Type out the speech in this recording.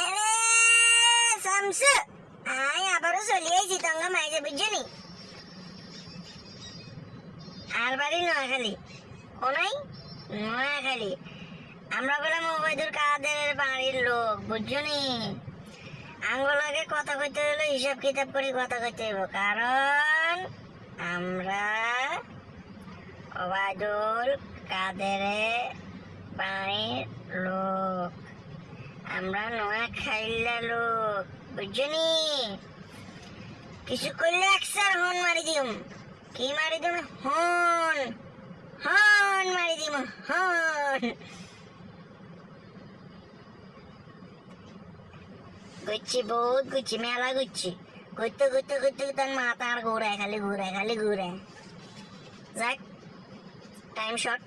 এরে শামসু, আয় আবারও চলে আইছি তঙ্গা মাইজে বুঝছনি। আর বাড়ি নোয়াখালী, কোনাই নোয়াখালী। আমরা বললাম ওবায়দুল কাদের বাড়ির লোক, বুঝছনি। আঙ্গুলকে কথা কইতে হলো হিসাব কিতাব করে কথা কইতে হইব, কারণ আমরা ওবায়দুল কাদের বাড়ির লোক, আমরা নোয়াখাইলা লোক, বুঝছনি। কিছু করলে একসার হন মারি দিম। কি মারি দিম? হন হন মারি দিম, হন। গুচ্ছি, বহুত গুচ্ছি, মেলা গুচ্ছি। ঘুরতে ঘুরতে ঘুরতে তার মাথা আর ঘুরায়, খালি ঘুরায়, খালি ঘুরায়। যাক, টাইম শর্ট।